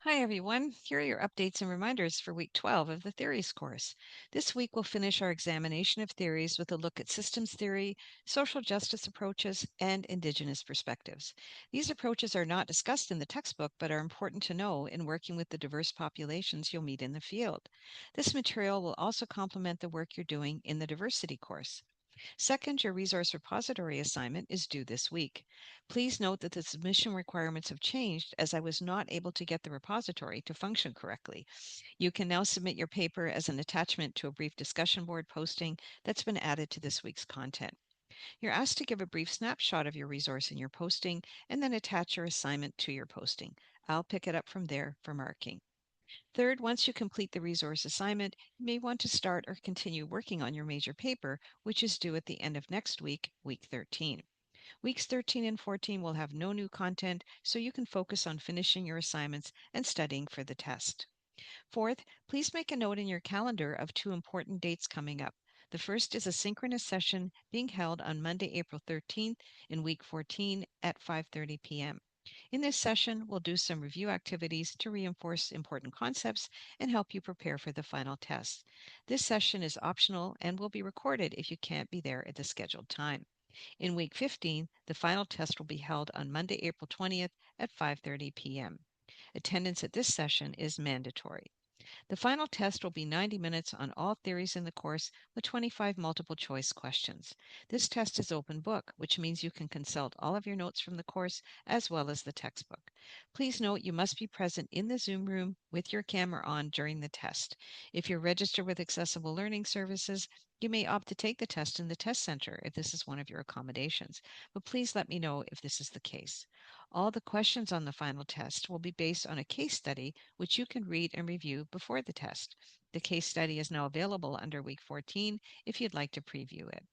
Hi, everyone. Here are your updates and reminders for week 12 of the Theories course. This week, we'll finish our examination of theories with a look at systems theory, social justice approaches, and Indigenous perspectives. These approaches are not discussed in the textbook, but are important to know in working with the diverse populations you'll meet in the field. This material will also complement the work you're doing in the diversity course. Second, your resource repository assignment is due this week. Please note that the submission requirements have changed as I was not able to get the repository to function correctly. You can now submit your paper as an attachment to a brief discussion board posting that's been added to this week's content. You're asked to give a brief snapshot of your resource in your posting and then attach your assignment to your posting. I'll pick it up from there for marking. Third, once you complete the resource assignment, you may want to start or continue working on your major paper, which is due at the end of next week, week 13. Weeks 13 and 14 will have no new content, so you can focus on finishing your assignments and studying for the test. Fourth, please make a note in your calendar of two important dates coming up. The first is a synchronous session being held on Monday, April 13th in week 14 at 5:30 p.m. In this session, we'll do some review activities to reinforce important concepts and help you prepare for the final test. This session is optional and will be recorded if you can't be there at the scheduled time. In week 15, the final test will be held on Monday, April 20th at 5:30 p.m. Attendance at this session is mandatory. The final test will be 90 minutes on all theories in the course with 25 multiple choice questions. This test is open book, which means you can consult all of your notes from the course as well as the textbook. Please note you must be present in the Zoom room with your camera on during the test. If you're registered with Accessible Learning Services, you may opt to take the test in the test center if this is one of your accommodations, but please let me know if this is the case. All the questions on the final test will be based on a case study, which you can read and review before the test. The case study is now available under week 14 if you'd like to preview it.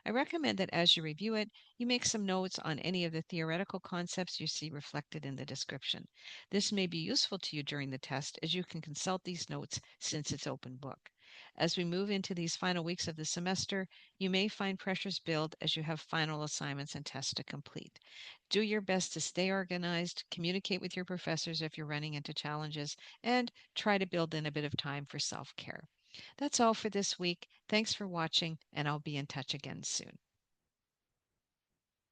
I recommend that as you review it, you make some notes on any of the theoretical concepts you see reflected in the description. This may be useful to you during the test as you can consult these notes since it's open book. As we move into these final weeks of the semester, you may find pressures build as you have final assignments and tests to complete. Do your best to stay organized, communicate with your professors if you're running into challenges, and try to build in a bit of time for self care. That's all for this week. Thanks for watching, and I'll be in touch again soon.